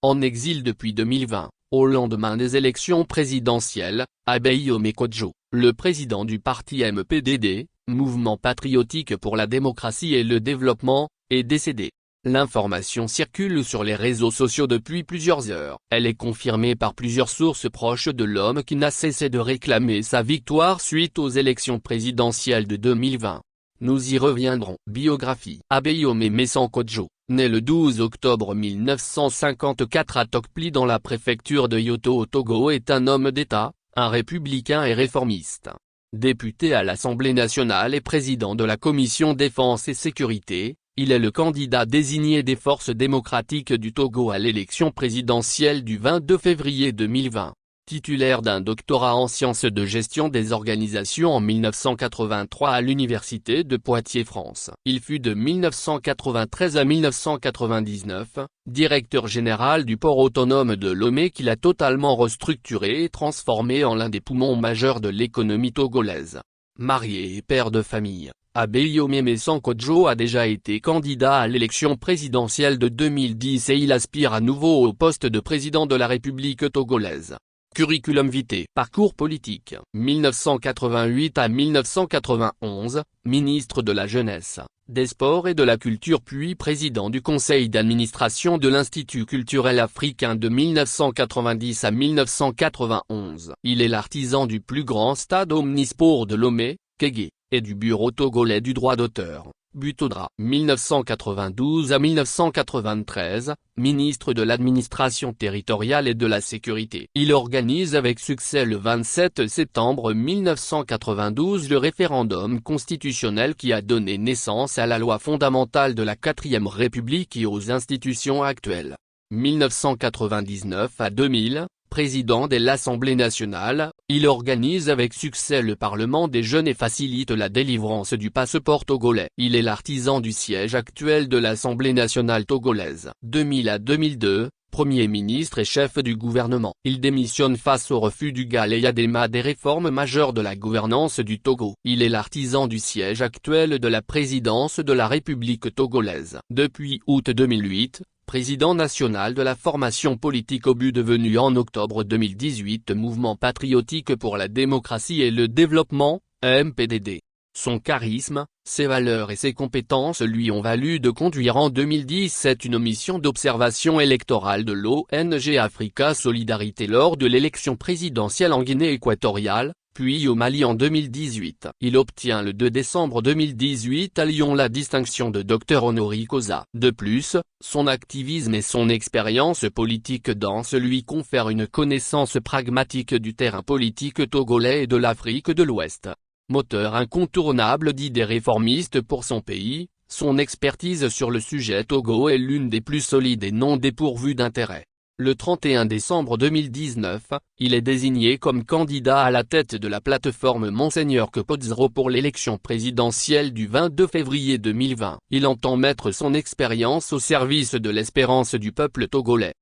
en exil depuis 2020, au lendemain des élections présidentielles. Abeyome Kodjo, le président du parti MPDD, Mouvement patriotique pour la démocratie et le développement, est décédé. L'information circule sur les réseaux sociaux depuis plusieurs heures. Elle est confirmée par plusieurs sources proches de l'homme qui n'a cessé de réclamer sa victoire suite aux élections présidentielles de 2020. Nous y reviendrons. Biographie. Abeyome Mensah Kodjo, né le 12 octobre 1954 à Tokpli dans la préfecture de Yoto au Togo, est un homme d'État, un républicain et réformiste. Député à l'Assemblée nationale et président de la Commission Défense et Sécurité, il est le candidat désigné des forces démocratiques du Togo à l'élection présidentielle du 22 février 2020. Titulaire d'un doctorat en sciences de gestion des organisations en 1983 à l'Université de Poitiers France. Il fut de 1993 à 1999, directeur général du port autonome de Lomé qu'il a totalement restructuré et transformé en l'un des poumons majeurs de l'économie togolaise. Marié et père de famille, Abeyome Mensah Kodjo a déjà été candidat à l'élection présidentielle de 2010 et il aspire à nouveau au poste de président de la République togolaise. Curriculum vitae. Parcours politique. 1988 à 1991, ministre de la Jeunesse, des Sports et de la Culture puis président du conseil d'administration de l'Institut culturel africain de 1990 à 1991. Il est l'artisan du plus grand stade omnisport de Lomé, Kégué, et du bureau togolais du droit d'auteur, Butodra. 1992 à 1993, ministre de l'administration territoriale et de la sécurité. Il organise avec succès le 27 septembre 1992 le référendum constitutionnel qui a donné naissance à la loi fondamentale de la 4e République et aux institutions actuelles. 1999 à 2000, président de l'Assemblée nationale, il organise avec succès le Parlement des jeunes et facilite la délivrance du passeport togolais. Il est l'artisan du siège actuel de l'Assemblée nationale togolaise. 2000 à 2002, Premier ministre et chef du gouvernement. Il démissionne face au refus du Galayadema des réformes majeures de la gouvernance du Togo. Il est l'artisan du siège actuel de la présidence de la République togolaise. Depuis août 2008, président national de la formation politique OBU devenu en octobre 2018 Mouvement patriotique pour la démocratie et le développement, MPDD. Son charisme, ses valeurs et ses compétences lui ont valu de conduire en 2017 une mission d'observation électorale de l'ONG Africa Solidarité lors de l'élection présidentielle en Guinée équatoriale, puis au Mali en 2018. Il obtient le 2 décembre 2018 à Lyon la distinction de docteur honoris causa. De plus, son activisme et son expérience politique dense lui confèrent une connaissance pragmatique du terrain politique togolais et de l'Afrique de l'Ouest. Moteur incontournable d'idées réformistes pour son pays, son expertise sur le sujet Togo est l'une des plus solides et non dépourvues d'intérêt. Le 31 décembre 2019, il est désigné comme candidat à la tête de la plateforme Monseigneur Kepodzro pour l'élection présidentielle du 22 février 2020. Il entend mettre son expérience au service de l'espérance du peuple togolais.